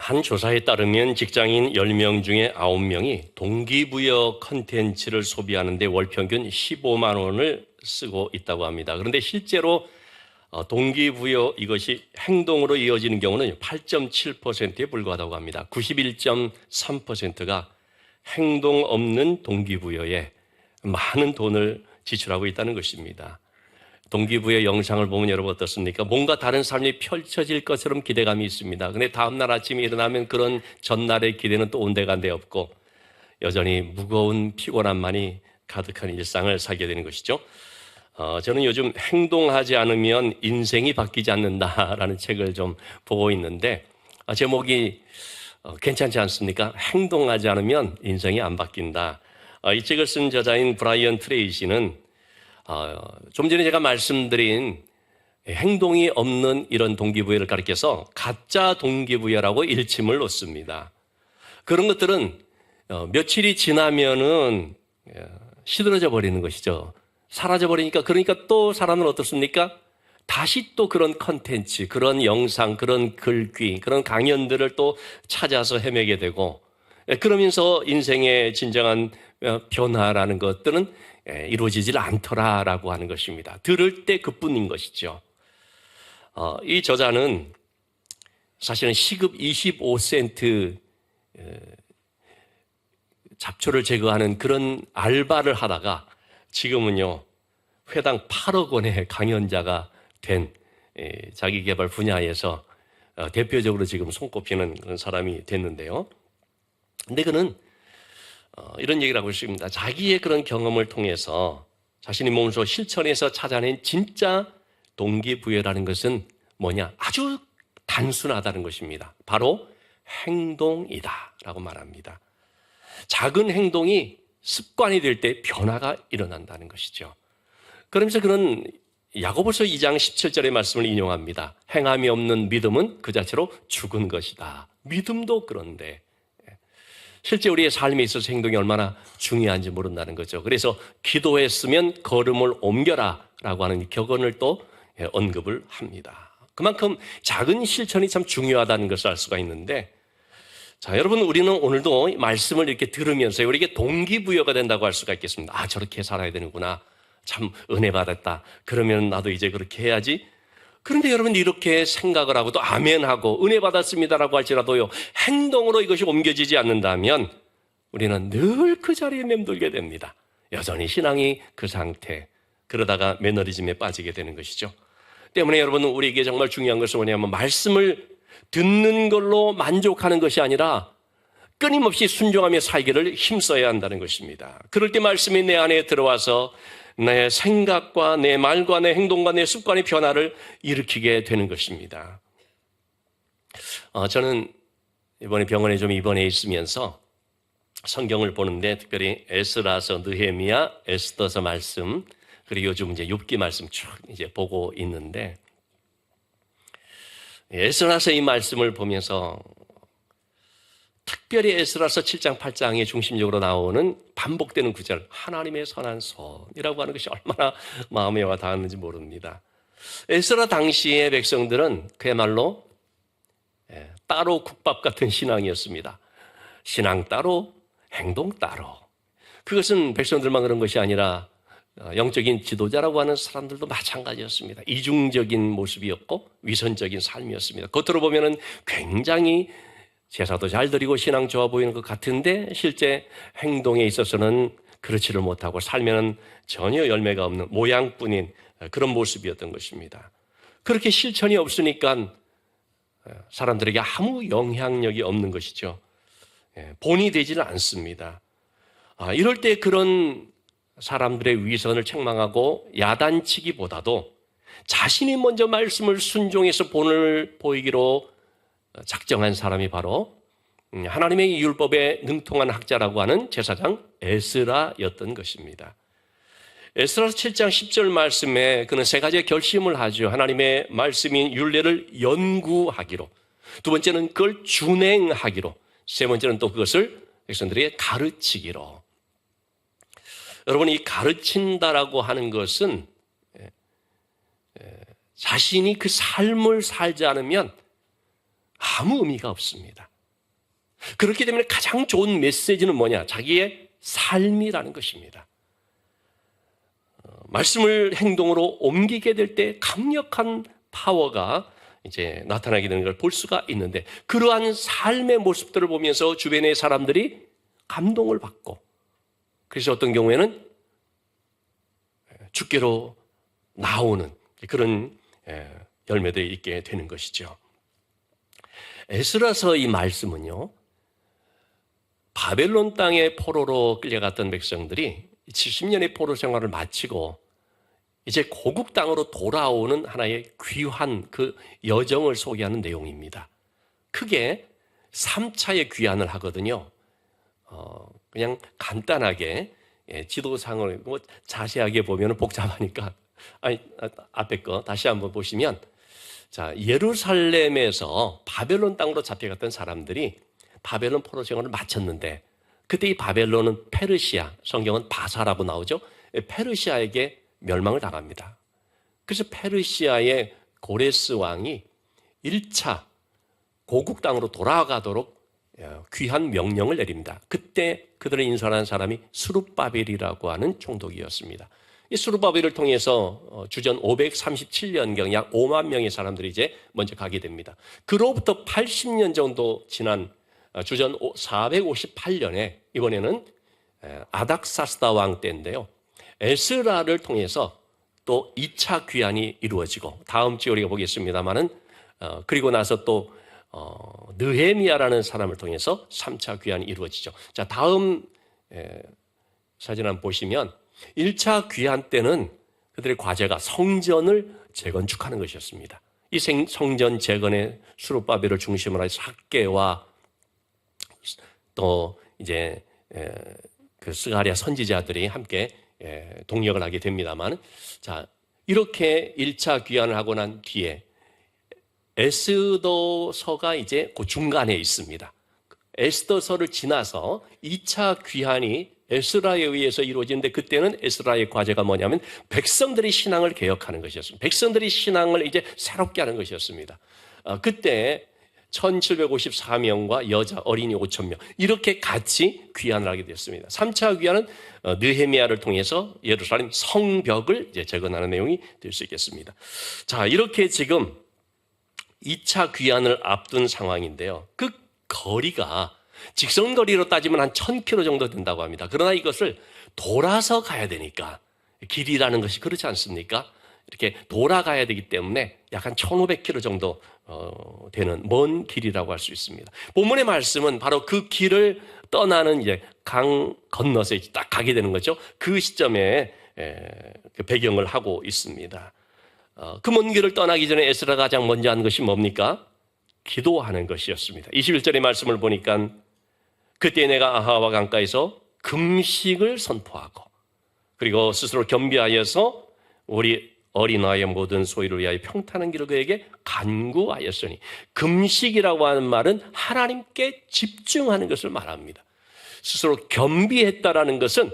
한 조사에 따르면 직장인 10명 중에 9명이 동기부여 컨텐츠를 소비하는데 월 평균 15만 원을 쓰고 있다고 합니다. 그런데 실제로 동기부여 이것이 행동으로 이어지는 경우는 8.7%에 불과하다고 합니다. 91.3%가 행동 없는 동기부여에 많은 돈을 지출하고 있다는 것입니다. 동기부여 영상을 보면 여러분 어떻습니까? 뭔가 다른 삶이 펼쳐질 것처럼 기대감이 있습니다. 그런데 다음날 아침에 일어나면 그런 전날의 기대는 또 온데간데 없고 여전히 무거운 피곤함만이 가득한 일상을 살게 되는 것이죠. 저는 요즘 행동하지 않으면 인생이 바뀌지 않는다라는 책을 좀 보고 있는데 제목이 괜찮지 않습니까? 행동하지 않으면 인생이 안 바뀐다. 이 책을 쓴 저자인 브라이언 트레이시는 좀 전에 제가 말씀드린 행동이 없는 이런 동기부여를 가리켜서 가짜 동기부여라고 일침을 놓습니다. 그런 것들은 며칠이 지나면은 시들어져 버리는 것이죠. 사라져 버리니까 그러니까 또 사람은 어떻습니까? 다시 또 그런 컨텐츠, 그런 영상, 그런 글귀, 그런 강연들을 또 찾아서 헤매게 되고 그러면서 인생의 진정한 변화라는 것들은 이루어지질 않더라라고 하는 것입니다. 들을 때 그뿐인 것이죠. 이 저자는 사실은 시급 25센트 잡초를 제거하는 그런 알바를 하다가 지금은요 회당 8억 원의 강연자가 된 자기 개발 분야에서 대표적으로 지금 손꼽히는 그런 사람이 됐는데요. 근데 그는 이런 얘기를 하고 있습니다. 자기의 그런 경험을 통해서 자신이 몸소 실천해서 찾아낸 진짜 동기부여라는 것은 뭐냐? 아주 단순하다는 것입니다. 바로 행동이다 라고 말합니다. 작은 행동이 습관이 될 때 변화가 일어난다는 것이죠. 그러면서 그는 야고보서 2장 17절의 말씀을 인용합니다. 행함이 없는 믿음은 그 자체로 죽은 것이다. 믿음도 그런데 실제 우리의 삶에 있어서 행동이 얼마나 중요한지 모른다는 거죠. 그래서 기도했으면 걸음을 옮겨라 라고 하는 격언을 또 언급을 합니다. 그만큼 작은 실천이 참 중요하다는 것을 알 수가 있는데 자, 여러분 우리는 오늘도 말씀을 이렇게 들으면서 우리에게 동기부여가 된다고 할 수가 있겠습니다. 저렇게 살아야 되는구나. 참 은혜 받았다. 그러면 나도 이제 그렇게 해야지. 그런데 여러분 이렇게 생각을 하고 또 아멘하고 은혜 받았습니다라고 할지라도요 행동으로 이것이 옮겨지지 않는다면 우리는 늘 그 자리에 맴돌게 됩니다. 여전히 신앙이 그 상태 그러다가 매너리즘에 빠지게 되는 것이죠. 때문에 여러분 우리에게 정말 중요한 것은 뭐냐면 말씀을 듣는 걸로 만족하는 것이 아니라 끊임없이 순종하며 살기를 힘써야 한다는 것입니다. 그럴 때 말씀이 내 안에 들어와서 내 생각과 내 말과 내 행동과 내 습관의 변화를 일으키게 되는 것입니다. 저는 이번에 병원에 좀 입원해 있으면서 성경을 보는데 특별히 에스라서, 느헤미야, 에스더서 말씀 그리고 요즘 이제 욥기 말씀 쭉 이제 보고 있는데 에스라서 이 말씀을 보면서 특별히 에스라서 7장, 8장에 중심적으로 나오는 반복되는 구절 하나님의 선한 손이라고 하는 것이 얼마나 마음에 와 닿았는지 모릅니다. 에스라 당시의 백성들은 그야말로 따로 국밥 같은 신앙이었습니다. 신앙 따로, 행동 따로. 그것은 백성들만 그런 것이 아니라 영적인 지도자라고 하는 사람들도 마찬가지였습니다. 이중적인 모습이었고 위선적인 삶이었습니다. 겉으로 보면은 굉장히 제사도 잘 드리고 신앙 좋아 보이는 것 같은데 실제 행동에 있어서는 그렇지를 못하고 살면은 전혀 열매가 없는 모양뿐인 그런 모습이었던 것입니다. 그렇게 실천이 없으니까 사람들에게 아무 영향력이 없는 것이죠. 본이 되지는 않습니다. 이럴 때 그런 사람들의 위선을 책망하고 야단치기보다도 자신이 먼저 말씀을 순종해서 본을 보이기로 작정한 사람이 바로 하나님의 율법에 능통한 학자라고 하는 제사장 에스라였던 것입니다. 에스라서 7장 10절 말씀에 그는 세 가지의 결심을 하죠. 하나님의 말씀인 율례를 연구하기로, 두 번째는 그걸 준행하기로, 세 번째는 또 그것을 백성들에게 가르치기로. 여러분 이 가르친다라고 하는 것은 자신이 그 삶을 살지 않으면 아무 의미가 없습니다. 그렇기 때문에 가장 좋은 메시지는 뭐냐? 자기의 삶이라는 것입니다. 말씀을 행동으로 옮기게 될 때 강력한 파워가 이제 나타나게 되는 걸 볼 수가 있는데, 그러한 삶의 모습들을 보면서 주변의 사람들이 감동을 받고, 그래서 어떤 경우에는 주께로 나오는 그런 열매들이 있게 되는 것이죠. 에스라서 이 말씀은요, 바벨론 땅의 포로로 끌려갔던 백성들이 70년의 포로 생활을 마치고 이제 고국 땅으로 돌아오는 하나의 귀환, 그 여정을 소개하는 내용입니다. 크게 3차의 귀환을 하거든요. 그냥 간단하게 지도상을 뭐 자세하게 보면 복잡하니까 앞에 거 다시 한번 보시면, 자, 예루살렘에서 바벨론 땅으로 잡혀갔던 사람들이 바벨론 포로 생활을 마쳤는데, 그때 이 바벨론은 페르시아, 성경은 바사라고 나오죠. 페르시아에게 멸망을 당합니다. 그래서 페르시아의 고레스 왕이 1차 고국 땅으로 돌아가도록 귀한 명령을 내립니다. 그때 그들을 인솔한 사람이 스룹바벨이라고 하는 총독이었습니다. 이 스룹바벨을 통해서 주전 537년경 약 5만 명의 사람들이 이제 먼저 가게 됩니다. 그로부터 80년 정도 지난 주전 458년에 이번에는 아닥사스다 왕 때인데요, 에스라를 통해서 또 2차 귀환이 이루어지고, 다음 주에 우리가 보겠습니다만은 그리고 나서 또 느헤미야라는 사람을 통해서 3차 귀환이 이루어지죠. 자, 다음 사진 한번 보시면 1차 귀환 때는 그들의 과제가 성전을 재건축하는 것이었습니다. 이 성전 재건에 스룹바벨을 중심으로 해서 학계와 또 이제 그 스가랴 선지자들이 함께 동력을 하게 됩니다만, 자, 이렇게 1차 귀환을 하고 난 뒤에 에스더서가 이제 그 중간에 있습니다. 에스더서를 지나서 2차 귀환이 에스라에 의해서 이루어지는데, 그때는 에스라의 과제가 뭐냐면 백성들의 신앙을 개혁하는 것이었습니다. 백성들의 신앙을 이제 새롭게 하는 것이었습니다. 그때 1754명과 여자 어린이 5,000명 이렇게 같이 귀환을 하게 됐습니다. 3차 귀환은 느헤미야를 통해서 예루살렘 성벽을 이제 재건하는 내용이 될 수 있겠습니다. 자, 이렇게 지금 2차 귀환을 앞둔 상황인데요, 그 거리가 직선거리로 따지면 한 1000km 정도 된다고 합니다. 그러나 이것을 돌아서 가야 되니까, 길이라는 것이 그렇지 않습니까? 이렇게 돌아가야 되기 때문에 약 한 1500km 정도 되는 먼 길이라고 할 수 있습니다. 본문의 말씀은 바로 그 길을 떠나는 이제 강 건너서 이제 딱 가게 되는 거죠. 그 시점에 그 배경을 하고 있습니다. 그 먼 길을 떠나기 전에 에스라가 가장 먼저 한 것이 뭡니까? 기도하는 것이었습니다. 21절의 말씀을 보니까, 그때 내가 아하와 강가에서 금식을 선포하고, 그리고 스스로 겸비하여서 우리 어린아이의 모든 소유를 위하여 평탄한 길을 그에게 간구하였으니, 금식이라고 하는 말은 하나님께 집중하는 것을 말합니다. 스스로 겸비했다라는 것은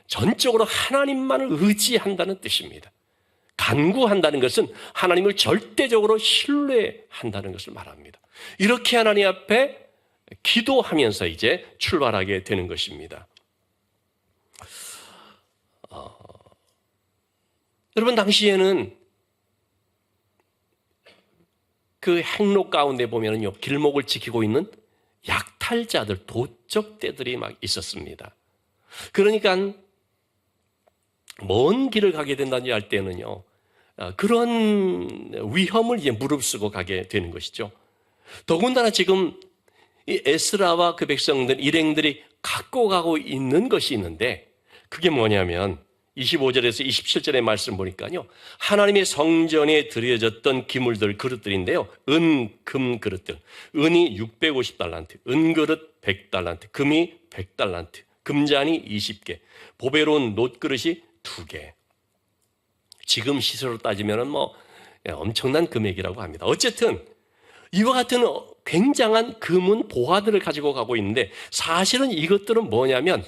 전적으로 하나님만을 의지한다는 뜻입니다. 간구한다는 것은 하나님을 절대적으로 신뢰한다는 것을 말합니다. 이렇게 하나님 앞에 기도하면서 이제 출발하게 되는 것입니다. 여러분, 당시에는 그 행로 가운데 보면은요, 길목을 지키고 있는 약탈자들, 도적대들이 막 있었습니다. 그러니까 먼 길을 가게 된다니 할 때는요, 그런 위험을 이제 무릅쓰고 가게 되는 것이죠. 더군다나 지금 이 에스라와 그 백성들, 일행들이 갖고 가고 있는 것이 있는데, 그게 뭐냐면 25절에서 27절의 말씀 보니까요, 하나님의 성전에 드려졌던 기물들, 그릇들인데요, 은, 금 그릇들. 은이 650달란트, 은그릇 100달란트, 금이 100달란트, 금잔이 20개, 보배로운 놋그릇이 2개. 지금 시세로 따지면 뭐 엄청난 금액이라고 합니다. 어쨌든 이와 같은 굉장한 금은 보화들을 가지고 가고 있는데, 사실은 이것들은 뭐냐면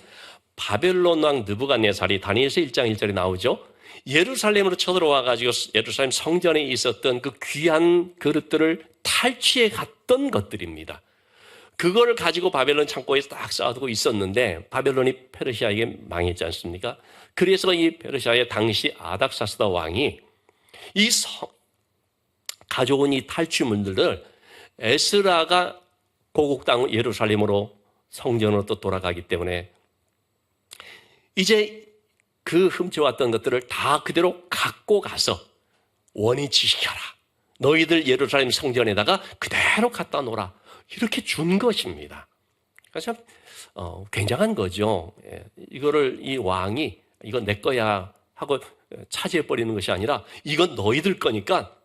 바벨론 왕 느부갓네살이 다니엘서 1장 1절에 나오죠. 예루살렘으로 쳐들어와 가지고 예루살렘 성전에 있었던 그 귀한 그릇들을 탈취해 갔던 것들입니다. 그걸 가지고 바벨론 창고에서 딱 쌓아두고 있었는데 바벨론이 페르시아에게 망했지 않습니까? 그래서 이 페르시아의 당시 아닥사스다 왕이 이 가져온 이 탈취물들을 에스라가 고국 땅 예루살렘으로 성전으로 또 돌아가기 때문에 이제 그 훔쳐왔던 것들을 다 그대로 갖고 가서 원위치시켜라. 너희들 예루살렘 성전에다가 그대로 갖다 놓으라. 이렇게 준 것입니다. 참 굉장한 거죠. 이거를 이 왕이 이건 내 거야 하고 차지해버리는 것이 아니라 이건 너희들 거니까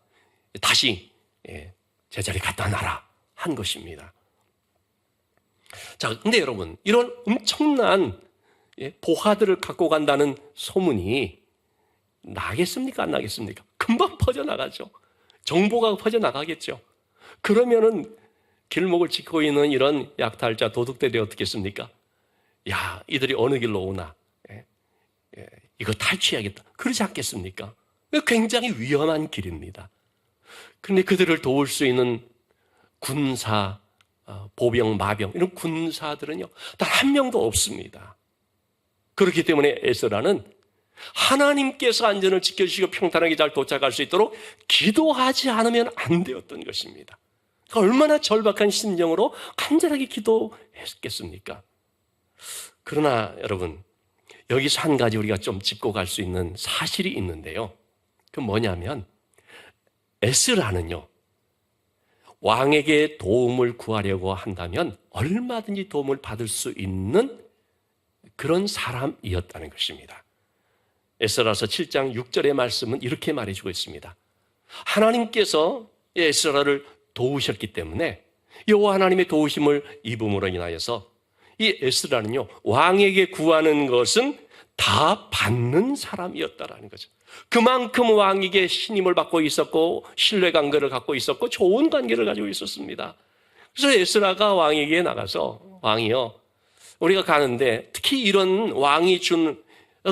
다시 제자리에 갖다 놔라 한 것입니다. 자, 근데 여러분, 이런 엄청난 보화들을 갖고 간다는 소문이 나겠습니까? 안 나겠습니까? 금방 퍼져나가죠. 정보가 퍼져나가겠죠. 그러면은 길목을 지키고 있는 이런 약탈자, 도둑들이 어떻겠습니까? 야, 이들이 어느 길로 오나? 이거 탈취해야겠다. 그러지 않겠습니까? 굉장히 위험한 길입니다. 그런데 그들을 도울 수 있는 군사, 보병, 마병 이런 군사들은요 단 한 명도 없습니다. 그렇기 때문에 에스라는 하나님께서 안전을 지켜주시고 평탄하게 잘 도착할 수 있도록 기도하지 않으면 안 되었던 것입니다. 얼마나 절박한 심정으로 간절하게 기도했겠습니까? 그러나 여러분, 여기서 한 가지 우리가 좀 짚고 갈 수 있는 사실이 있는데요. 그 뭐냐면 에스라는요 왕에게 도움을 구하려고 한다면 얼마든지 도움을 받을 수 있는 그런 사람이었다는 것입니다. 에스라서 7장 6절의 말씀은 이렇게 말해주고 있습니다. 하나님께서 에스라를 도우셨기 때문에 여호와 하나님의 도우심을 입음으로 인하여서 이 에스라는요 왕에게 구하는 것은 다 받는 사람이었다라는 거죠. 그만큼 왕에게 신임을 받고 있었고 신뢰 관계를 갖고 있었고 좋은 관계를 가지고 있었습니다. 그래서 에스라가 왕에게 나가서 왕이요 우리가 가는데 특히 이런 왕이 준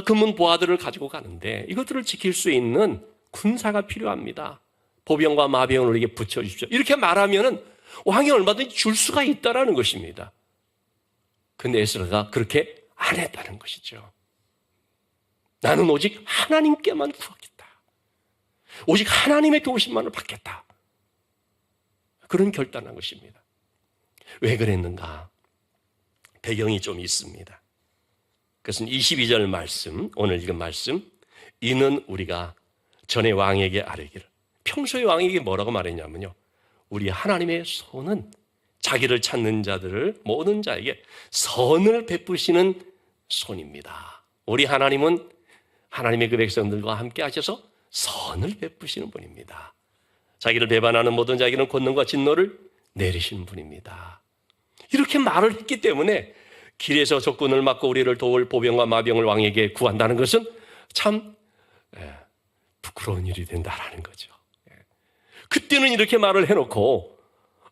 금은 보화들을 가지고 가는데 이것들을 지킬 수 있는 군사가 필요합니다. 보병과 마병을 우리에게 붙여주십시오. 이렇게 말하면은 왕이 얼마든지 줄 수가 있다라는 것입니다. 근데 에스라가 그렇게 안 했다는 것이죠. 나는 오직 하나님께만 구하겠다. 오직 하나님의 도우심만을 받겠다. 그런 결단한 것입니다. 왜 그랬는가? 배경이 좀 있습니다. 그것은 22절 말씀, 오늘 읽은 말씀. 이는 우리가 전에 왕에게 아뢰기를. 평소에 왕에게 뭐라고 말했냐면요. 우리 하나님의 손은 자기를 찾는 자들을 모든 자에게 선을 베푸시는 손입니다. 우리 하나님은 하나님의 그 백성들과 함께 하셔서 선을 베푸시는 분입니다. 자기를 배반하는 모든 자에게는 권능과 진노를 내리시는 분입니다. 이렇게 말을 했기 때문에 길에서 적군을 막고 우리를 도울 보병과 마병을 왕에게 구한다는 것은 참 부끄러운 일이 된다라는 거죠. 그때는 이렇게 말을 해놓고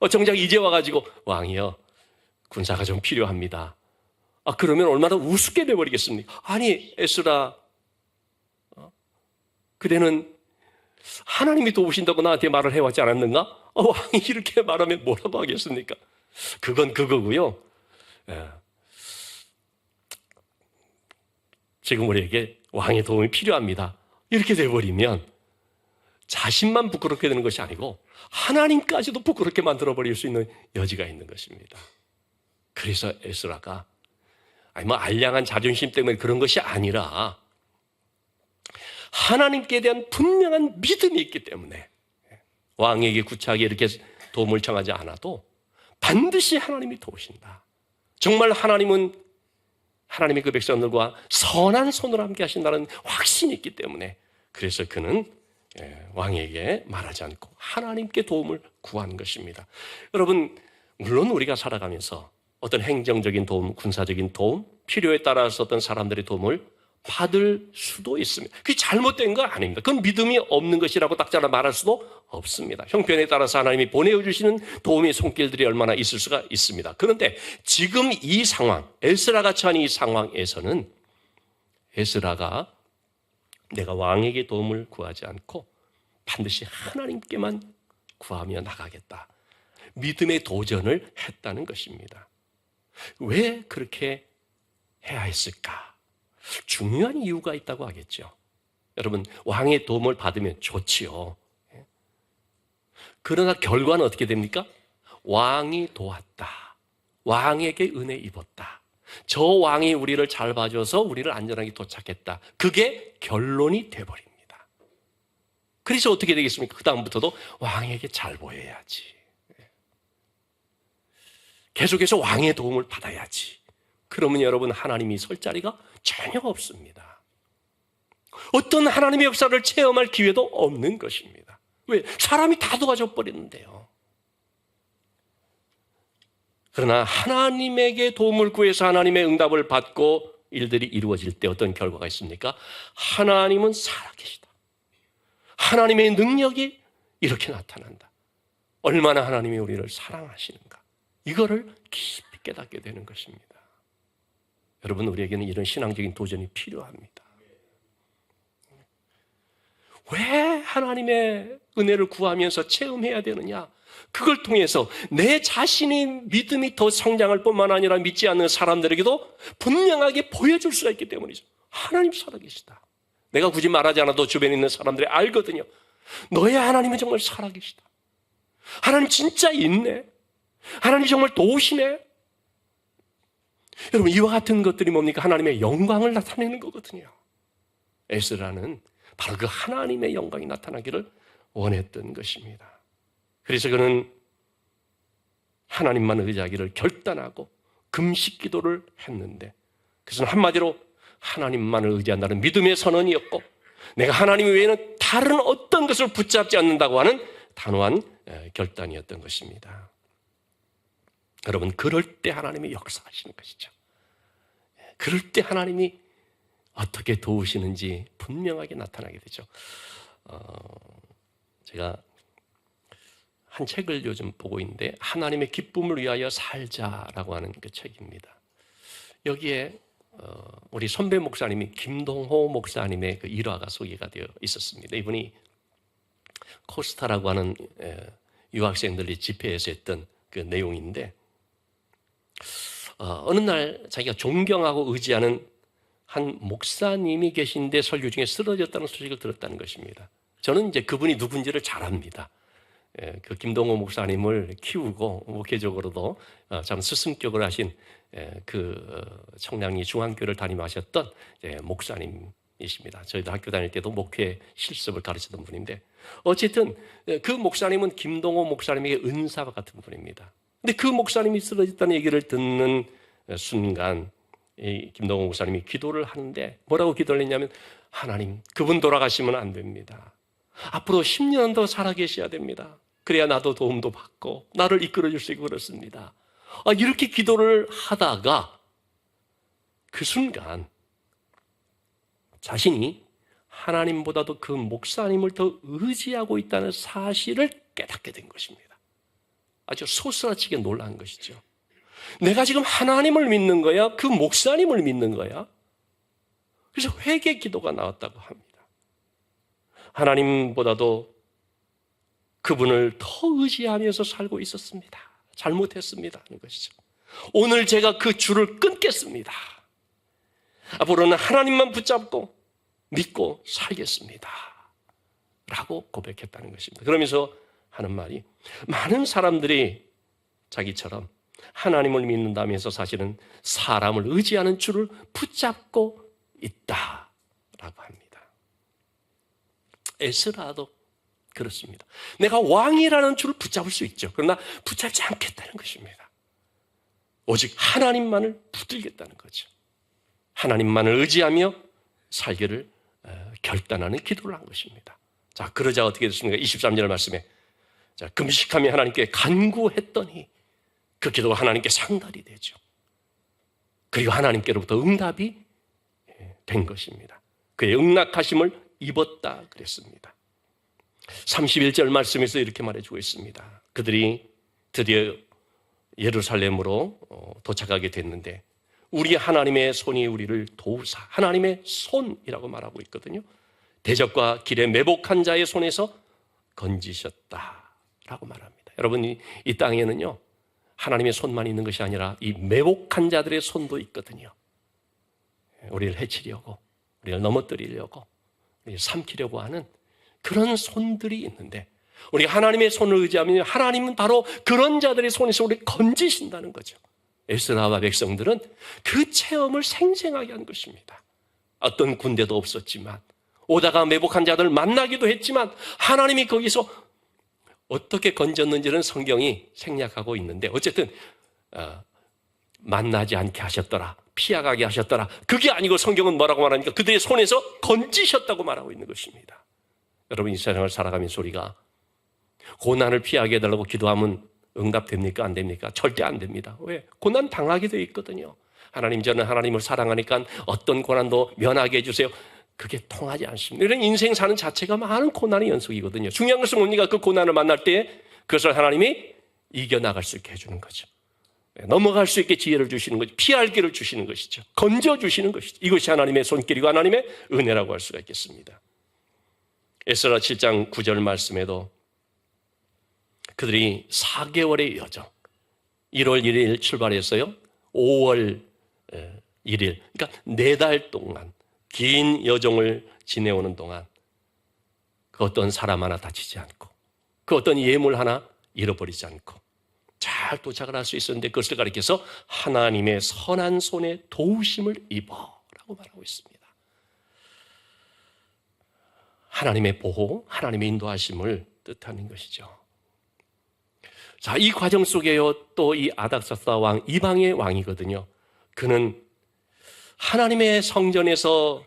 정작 이제 와가지고 왕이요 군사가 좀 필요합니다. 그러면 얼마나 우습게 돼버리겠습니까? 아니 에스라 그대는 하나님이 도우신다고 나한테 말을 해왔지 않았는가? 왕이 이렇게 말하면 뭐라고 하겠습니까? 그건 그거고요. 지금 우리에게 왕의 도움이 필요합니다. 이렇게 돼버리면 자신만 부끄럽게 되는 것이 아니고 하나님까지도 부끄럽게 만들어버릴 수 있는 여지가 있는 것입니다. 그래서 에스라가 알량한 자존심 때문에 그런 것이 아니라 하나님께 대한 분명한 믿음이 있기 때문에 왕에게 구차하게 이렇게 도움을 청하지 않아도 반드시 하나님이 도우신다. 정말 하나님은 하나님의 그 백성들과 선한 손으로 함께 하신다는 확신이 있기 때문에 그래서 그는 왕에게 말하지 않고 하나님께 도움을 구하는 것입니다. 여러분 물론 우리가 살아가면서 어떤 행정적인 도움, 군사적인 도움, 필요에 따라서 어떤 사람들의 도움을 받을 수도 있습니다. 그게 잘못된 거 아닙니다. 그건 믿음이 없는 것이라고 딱 잘라 말할 수도 없습니다. 형편에 따라서 하나님이 보내주시는 도움의 손길들이 얼마나 있을 수가 있습니다. 그런데 지금 이 상황, 에스라가 처한 이 상황에서는 에스라가 내가 왕에게 도움을 구하지 않고 반드시 하나님께만 구하며 나가겠다. 믿음의 도전을 했다는 것입니다. 왜 그렇게 해야 했을까? 중요한 이유가 있다고 하겠죠. 여러분, 왕의 도움을 받으면 좋지요. 그러나 결과는 어떻게 됩니까? 왕이 도왔다. 왕에게 은혜 입었다. 저 왕이 우리를 잘 봐줘서 우리를 안전하게 도착했다. 그게 결론이 돼버립니다. 그래서 어떻게 되겠습니까? 그 다음부터도 왕에게 잘 보여야지. 계속해서 왕의 도움을 받아야지. 그러면 여러분, 하나님이 설 자리가 전혀 없습니다. 어떤 하나님의 역사를 체험할 기회도 없는 것입니다. 왜? 사람이 다 도와줘 버렸는데요. 그러나 하나님에게 도움을 구해서 하나님의 응답을 받고 일들이 이루어질 때 어떤 결과가 있습니까? 하나님은 살아계시다. 하나님의 능력이 이렇게 나타난다. 얼마나 하나님이 우리를 사랑하시는가. 이거를 깊이 깨닫게 되는 것입니다. 여러분, 우리에게는 이런 신앙적인 도전이 필요합니다. 왜 하나님의 은혜를 구하면서 체험해야 되느냐? 그걸 통해서 내 자신이 믿음이 더 성장할 뿐만 아니라 믿지 않는 사람들에게도 분명하게 보여줄 수가 있기 때문이죠. 하나님 살아계시다. 내가 굳이 말하지 않아도 주변에 있는 사람들이 알거든요. 너의 하나님은 정말 살아계시다. 하나님 진짜 있네. 하나님 정말 도우시네. 여러분, 이와 같은 것들이 뭡니까? 하나님의 영광을 나타내는 거거든요. 에스라는 바로 그 하나님의 영광이 나타나기를 원했던 것입니다. 그래서 그는 하나님만 의지하기를 결단하고 금식 기도를 했는데, 그것은 한마디로 하나님만을 의지한다는 믿음의 선언이었고, 내가 하나님 외에는 다른 어떤 것을 붙잡지 않는다고 하는 단호한 결단이었던 것입니다. 여러분, 그럴 때 하나님이 역사하시는 것이죠. 그럴 때 하나님이 어떻게 도우시는지 분명하게 나타나게 되죠. 제가 한 책을 요즘 보고 있는데, 하나님의 기쁨을 위하여 살자라고 하는 그 책입니다. 여기에 우리 선배 목사님이 김동호 목사님의 그 일화가 소개가 되어 있었습니다. 이분이 코스타라고 하는 유학생들이 집회에서 했던 그 내용인데, 어느 날 자기가 존경하고 의지하는 한 목사님이 계신데 설교 중에 쓰러졌다는 소식을 들었다는 것입니다. 저는 이제 그분이 누군지를 잘 압니다. 그 김동호 목사님을 키우고 목회적으로도 참 스승격을 하신 그 청량리 중앙교회를 담임하셨던 목사님이십니다. 저희도 학교 다닐 때도 목회 실습을 가르치던 분인데, 어쨌든 그 목사님은 김동호 목사님에게 은사와 같은 분입니다. 근데 그 목사님이 쓰러졌다는 얘기를 듣는 순간 이 김동호 목사님이 기도를 하는데, 뭐라고 기도를 했냐면, 하나님, 그분 돌아가시면 안 됩니다. 앞으로 10년 더 살아계셔야 됩니다. 그래야 나도 도움도 받고 나를 이끌어줄 수 있고 그렇습니다. 이렇게 기도를 하다가 그 순간 자신이 하나님보다도 그 목사님을 더 의지하고 있다는 사실을 깨닫게 된 것입니다. 아주 소스라치게 놀란 것이죠. 내가 지금 하나님을 믿는 거야? 그 목사님을 믿는 거야? 그래서 회개 기도가 나왔다고 합니다. 하나님보다도 그분을 더 의지하면서 살고 있었습니다. 잘못했습니다 하는 것이죠. 오늘 제가 그 줄을 끊겠습니다. 앞으로는 하나님만 붙잡고 믿고 살겠습니다 라고 고백했다는 것입니다. 그러면서 하는 말이, 많은 사람들이 자기처럼 하나님을 믿는다면서 사실은 사람을 의지하는 줄을 붙잡고 있다라고 합니다. 에스라도 그렇습니다. 내가 왕이라는 줄을 붙잡을 수 있죠. 그러나 붙잡지 않겠다는 것입니다. 오직 하나님만을 붙들겠다는 거죠. 하나님만을 의지하며 살기를 결단하는 기도를 한 것입니다. 자, 그러자 어떻게 됐습니까? 23절 말씀에, 자, 금식하며 하나님께 간구했더니 그 기도가 하나님께 상달이 되죠. 그리고 하나님께로부터 응답이 된 것입니다. 그의 응낙하심을 입었다 그랬습니다. 31절 말씀에서 이렇게 말해주고 있습니다. 그들이 드디어 예루살렘으로 도착하게 됐는데, 우리 하나님의 손이 우리를 도우사, 하나님의 손이라고 말하고 있거든요. 대적과 길에 매복한 자의 손에서 건지셨다라고 말합니다. 여러분, 이 땅에는요, 하나님의 손만 있는 것이 아니라 이 매복한 자들의 손도 있거든요. 우리를 해치려고, 우리를 넘어뜨리려고, 우리를 삼키려고 하는 그런 손들이 있는데, 우리가 하나님의 손을 의지하면 하나님은 바로 그런 자들의 손에서 우리를 건지신다는 거죠. 에스라와 백성들은 그 체험을 생생하게 한 것입니다. 어떤 군대도 없었지만, 오다가 매복한 자들 만나기도 했지만, 하나님이 거기서 어떻게 건졌는지는 성경이 생략하고 있는데, 어쨌든 만나지 않게 하셨더라, 피하가게 하셨더라. 그게 아니고 성경은 뭐라고 말합니까? 그들의 손에서 건지셨다고 말하고 있는 것입니다. 여러분, 이 세상을 살아가면서 우리가 고난을 피하게 해달라고 기도하면 응답됩니까? 안 됩니까? 절대 안 됩니다. 왜? 고난 당하게 되어 있거든요. 하나님, 저는 하나님을 사랑하니까 어떤 고난도 면하게 해주세요. 그게 통하지 않습니다. 이런 인생 사는 자체가 많은 고난의 연속이거든요. 중요한 것은 뭡니까? 그 고난을 만날 때 그것을 하나님이 이겨나갈 수 있게 해주는 거죠. 넘어갈 수 있게 지혜를 주시는 거죠. 피할 길을 주시는 것이죠. 건져주시는 것이죠. 이것이 하나님의 손길이고 하나님의 은혜라고 할 수가 있겠습니다. 에스라 7장 9절 말씀에도 그들이 4개월의 여정, 1월 1일 출발했어요. 5월 1일, 그러니까 4달 동안 긴 여정을 지내오는 동안 그 어떤 사람 하나 다치지 않고, 그 어떤 예물 하나 잃어버리지 않고 잘 도착을 할 수 있었는데, 그것을 가리켜서 하나님의 선한 손에 도우심을 입어라고 말하고 있습니다. 하나님의 보호, 하나님의 인도하심을 뜻하는 것이죠. 자, 이 과정 속에요, 또 이 아닥사스다 왕, 이방의 왕이거든요. 그는 하나님의 성전에서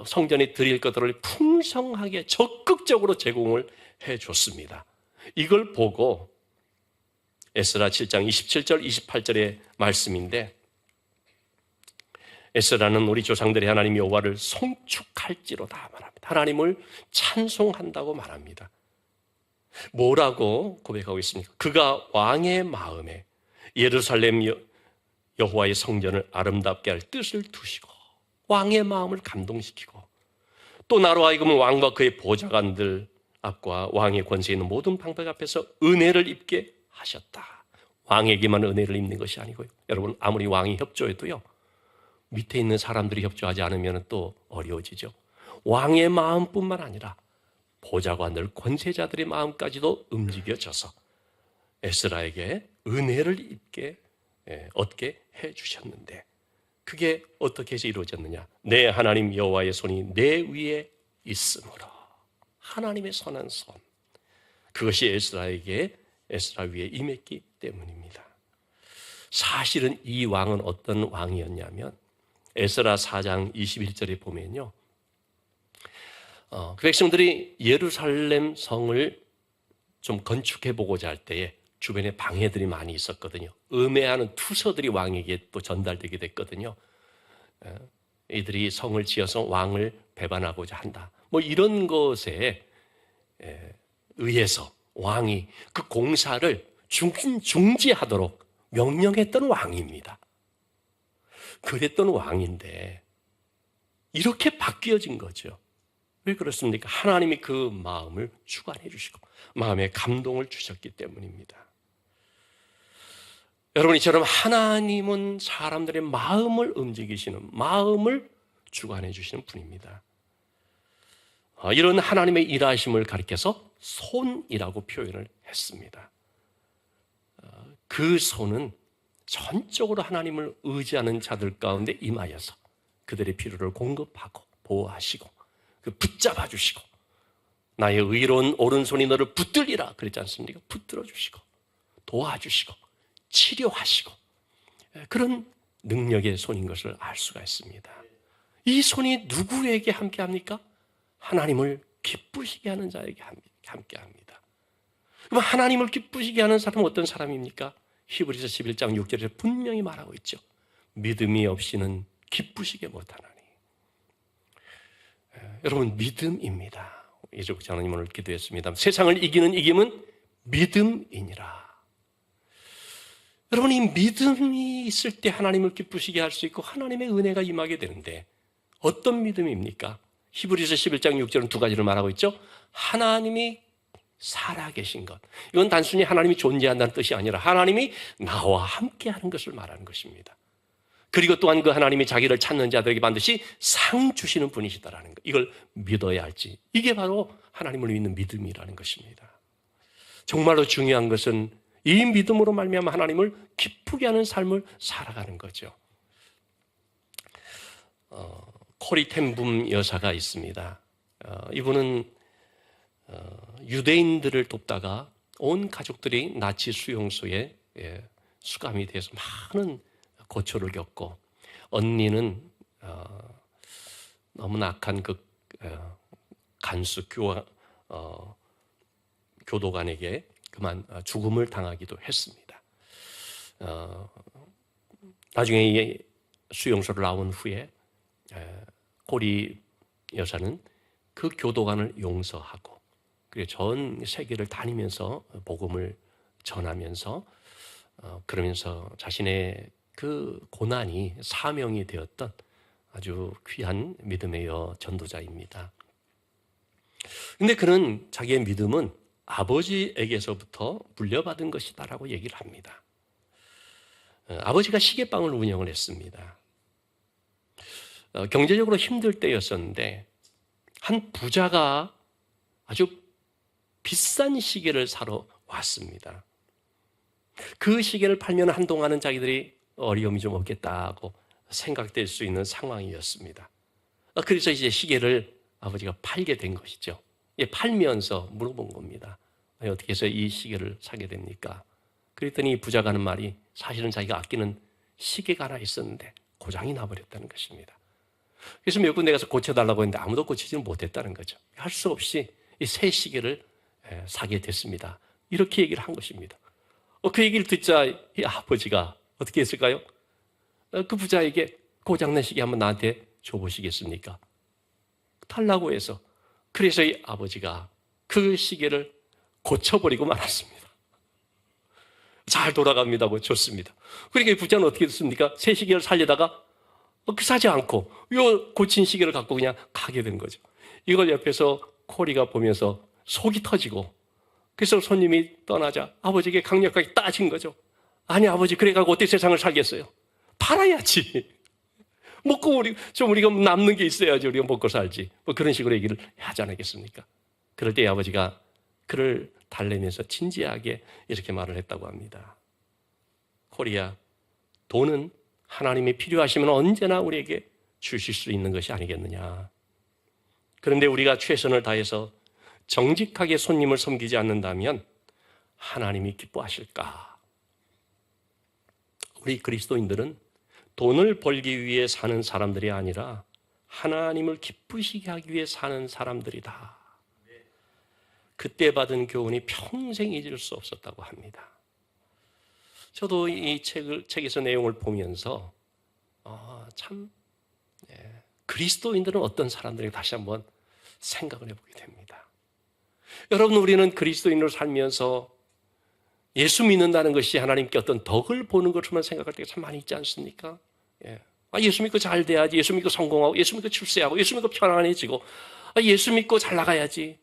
성전에 드릴 것들을 풍성하게 적극적으로 제공을 해줬습니다. 이걸 보고 에스라 7장 27절 28절의 말씀인데, 에스라는 우리 조상들의 하나님 여호와를 송축할지로다 말합니다. 하나님을 찬송한다고 말합니다. 뭐라고 고백하고 있습니까? 그가 왕의 마음에 예루살렘 여호와의 성전을 아름답게 할 뜻을 두시고, 왕의 마음을 감동시키고, 또 나로 하여금 왕과 그의 보좌관들 앞과 왕의 권세에 있는 모든 방백 앞에서 은혜를 입게 하셨다. 왕에게만 은혜를 입는 것이 아니고요, 여러분, 아무리 왕이 협조해도요, 밑에 있는 사람들이 협조하지 않으면 또 어려워지죠. 왕의 마음뿐만 아니라 보좌관들, 권세자들의 마음까지도 움직여져서 에스라에게 은혜를 입게 얻게 해주셨는데, 그게 어떻게 해서 이루어졌느냐? 내 하나님 여호와의 손이 내 위에 있으므로, 하나님의 선한 손, 그것이 에스라 위에 임했기 때문입니다. 사실은 이 왕은 어떤 왕이었냐면, 에스라 4장 21절에 보면요, 그 백성들이 예루살렘 성을 좀 건축해보고자 할 때에 주변에 방해들이 많이 있었거든요. 음해하는 투서들이 왕에게 또 전달되게 됐거든요. 이들이 성을 지어서 왕을 배반하고자 한다, 뭐 이런 것에 의해서 왕이 그 공사를 중지하도록 명령했던 왕입니다. 그랬던 왕인데 이렇게 바뀌어진 거죠. 왜 그렇습니까? 하나님이 그 마음을 주관해 주시고 마음에 감동을 주셨기 때문입니다. 여러분, 이처럼 하나님은 사람들의 마음을 움직이시는, 마음을 주관해 주시는 분입니다. 이런 하나님의 일하심을 가리켜서 손이라고 표현을 했습니다. 그 손은 전적으로 하나님을 의지하는 자들 가운데 임하여서 그들의 필요를 공급하고 보호하시고 붙잡아 주시고, 나의 의로운 오른손이 너를 붙들리라 그랬지 않습니까? 붙들어 주시고 도와주시고 치료하시고, 그런 능력의 손인 것을 알 수가 있습니다. 이 손이 누구에게 함께합니까? 하나님을 기쁘시게 하는 자에게 함께합니다. 그럼 하나님을 기쁘시게 하는 사람은 어떤 사람입니까? 히브리서 11장 6절에서 분명히 말하고 있죠. 믿음이 없이는 기쁘시게 못하나니. 여러분, 믿음입니다. 이적 장로님 오늘 기도했습니다. 세상을 이기는 이김은 믿음이니라. 여러분, 이 믿음이 있을 때 하나님을 기쁘시게 할 수 있고 하나님의 은혜가 임하게 되는데, 어떤 믿음입니까? 히브리서 11장 6절은 두 가지를 말하고 있죠. 하나님이 살아계신 것. 이건 단순히 하나님이 존재한다는 뜻이 아니라 하나님이 나와 함께하는 것을 말하는 것입니다. 그리고 또한 그 하나님이 자기를 찾는 자들에게 반드시 상 주시는 분이시다라는 것. 이걸 믿어야 할지. 이게 바로 하나님을 믿는 믿음이라는 것입니다. 정말로 중요한 것은 이 믿음으로 말미암아 하나님을 기쁘게 하는 삶을 살아가는 거죠. 코리 텐붐 여사가 있습니다. 이분은 유대인들을 돕다가 온 가족들이 나치 수용소에 수감이 돼서 많은 고초를 겪고, 언니는 너무나 악한 그 간수 교도관에게 그만 죽음을 당하기도 했습니다. 나중에 이 수용소를 나온 후에 코리 여사는 그 교도관을 용서하고, 그리고 전 세계를 다니면서 복음을 전하면서 그러면서 자신의 그 고난이 사명이 되었던 아주 귀한 믿음의 전도자입니다. 그런데 그는 자기의 믿음은 아버지에게서부터 물려받은 것이다라고 얘기를 합니다. 아버지가 시계방을 운영을 했습니다. 경제적으로 힘들 때였었는데 한 부자가 아주 비싼 시계를 사러 왔습니다. 그 시계를 팔면 한동안은 자기들이 어려움이 좀 없겠다고 생각될 수 있는 상황이었습니다. 그래서 이제 시계를 아버지가 팔게 된 것이죠. 팔면서 물어본 겁니다. 어떻게 해서 이 시계를 사게 됩니까? 그랬더니 부자가 하는 말이 사실은 자기가 아끼는 시계가 하나 있었는데 고장이 나버렸다는 것입니다. 그래서 몇 군데 가서 고쳐달라고 했는데 아무도 고치지는 못했다는 거죠. 할 수 없이 이 새 시계를 사게 됐습니다. 이렇게 얘기를 한 것입니다. 그 얘기를 듣자 이 아버지가 어떻게 했을까요? 그 부자에게 고장난 시계 한번 나한테 줘보시겠습니까? 달라고 해서, 그래서 이 아버지가 그 시계를 고쳐버리고 말았습니다. 잘 돌아갑니다고 줬습니다. 그러니까 이 부자는 어떻게 됐습니까? 새 시계를 살려다가 사지 않고 이 고친 시계를 갖고 그냥 가게 된 거죠. 이걸 옆에서 코리가 보면서 속이 터지고, 그래서 손님이 떠나자 아버지에게 강력하게 따진 거죠. 아니 아버지, 그래가지고 어떻게 세상을 살겠어요? 팔아야지. 먹고 우리가 남는 게 있어야지 우리가 먹고 살지. 뭐 그런 식으로 얘기를 하지 않겠습니까? 그럴 때 아버지가 그를 달래면서 진지하게 이렇게 말을 했다고 합니다. 코리야, 돈은 하나님이 필요하시면 언제나 우리에게 주실 수 있는 것이 아니겠느냐. 그런데 우리가 최선을 다해서 정직하게 손님을 섬기지 않는다면 하나님이 기뻐하실까? 우리 그리스도인들은 돈을 벌기 위해 사는 사람들이 아니라 하나님을 기쁘시게 하기 위해 사는 사람들이다. 그때 받은 교훈이 평생 잊을 수 없었다고 합니다. 저도 이 책에서 내용을 보면서 그리스도인들은 어떤 사람들이 다시 한번 생각을 해보게 됩니다. 여러분, 우리는 그리스도인으로 살면서 예수 믿는다는 것이 하나님께 어떤 덕을 보는 것으로만 생각할 때가 참 많이 있지 않습니까? 예수 믿고 잘 돼야지, 예수 믿고 성공하고, 예수 믿고 출세하고, 예수 믿고 편안해지고, 예수 믿고 잘 나가야지,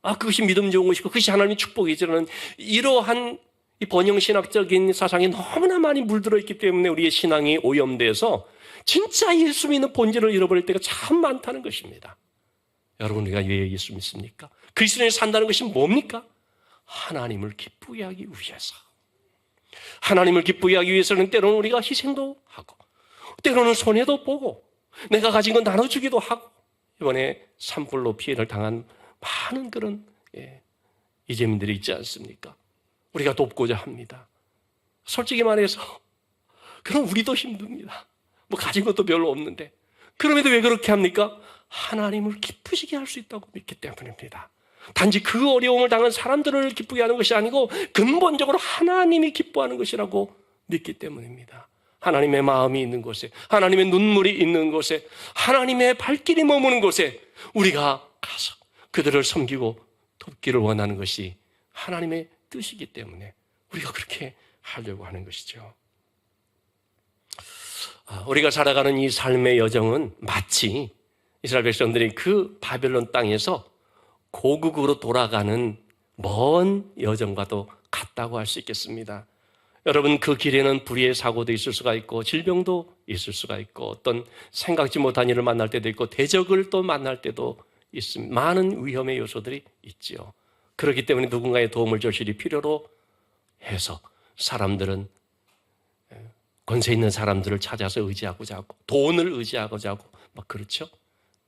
그것이 믿음 좋은 것이고 그것이 하나님의 축복이지라는 이러한 이 번영신학적인 사상이 너무나 많이 물들어 있기 때문에 우리의 신앙이 오염돼서 진짜 예수 믿는 본질을 잃어버릴 때가 참 많다는 것입니다. 여러분, 우리가 왜 예수 믿습니까? 그리스도인이 산다는 것이 뭡니까? 하나님을 기쁘게 하기 위해서. 하나님을 기쁘게 하기 위해서는 때로는 우리가 희생도 하고, 때로는 손해도 보고, 내가 가진 건 나눠주기도 하고, 이번에 산불로 피해를 당한 많은 그런 이재민들이 있지 않습니까? 우리가 돕고자 합니다. 솔직히 말해서 그럼 우리도 힘듭니다. 뭐 가진 것도 별로 없는데, 그럼에도 왜 그렇게 합니까? 하나님을 기쁘시게 할 수 있다고 믿기 때문입니다. 단지 그 어려움을 당한 사람들을 기쁘게 하는 것이 아니고 근본적으로 하나님이 기뻐하는 것이라고 믿기 때문입니다. 하나님의 마음이 있는 곳에, 하나님의 눈물이 있는 곳에, 하나님의 발길이 머무는 곳에 우리가 가서 그들을 섬기고 돕기를 원하는 것이 하나님의 뜻이기 때문에 우리가 그렇게 하려고 하는 것이죠. 우리가 살아가는 이 삶의 여정은 마치 이스라엘 백성들이 그 바벨론 땅에서 고국으로 돌아가는 먼 여정과도 같다고 할 수 있겠습니다. 여러분, 그 길에는 불의의 사고도 있을 수가 있고 질병도 있을 수가 있고 어떤 생각지 못한 일을 만날 때도 있고 대적을 또 만날 때도 있습니다. 많은 위험의 요소들이 있지요. 그렇기 때문에 누군가의 도움을 절실히 필요로 해서 사람들은 권세 있는 사람들을 찾아서 의지하고자 하고 돈을 의지하고자 하고 막 그렇죠.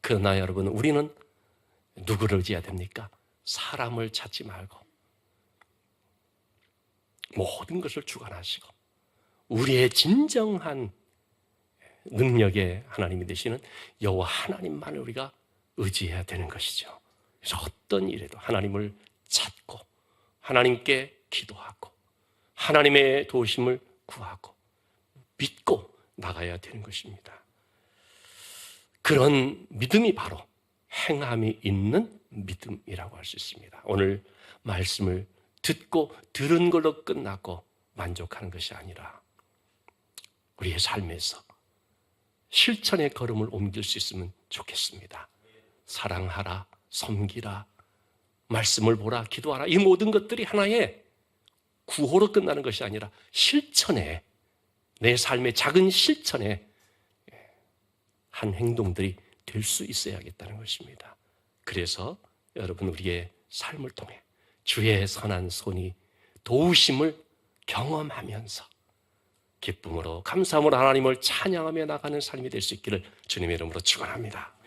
그러나 여러분, 우리는 누구를 의지해야 됩니까? 사람을 찾지 말고 모든 것을 주관하시고 우리의 진정한 능력의 하나님이 되시는 여호와 하나님만을 우리가 의지해야 되는 것이죠. 그래서 어떤 일에도 하나님을 찾고 하나님께 기도하고 하나님의 도우심을 구하고 믿고 나가야 되는 것입니다. 그런 믿음이 바로 행함이 있는 믿음이라고 할 수 있습니다. 오늘 말씀을 듣고 들은 걸로 끝나고 만족하는 것이 아니라 우리의 삶에서 실천의 걸음을 옮길 수 있으면 좋겠습니다. 사랑하라, 섬기라, 말씀을 보라, 기도하라, 이 모든 것들이 하나의 구호로 끝나는 것이 아니라 실천에, 내 삶의 작은 실천에 한 행동들이 될 수 있어야겠다는 것입니다. 그래서 여러분, 우리의 삶을 통해 주의 선한 손이 도우심을 경험하면서 기쁨으로 감사함으로 하나님을 찬양하며 나가는 삶이 될 수 있기를 주님의 이름으로 축원합니다.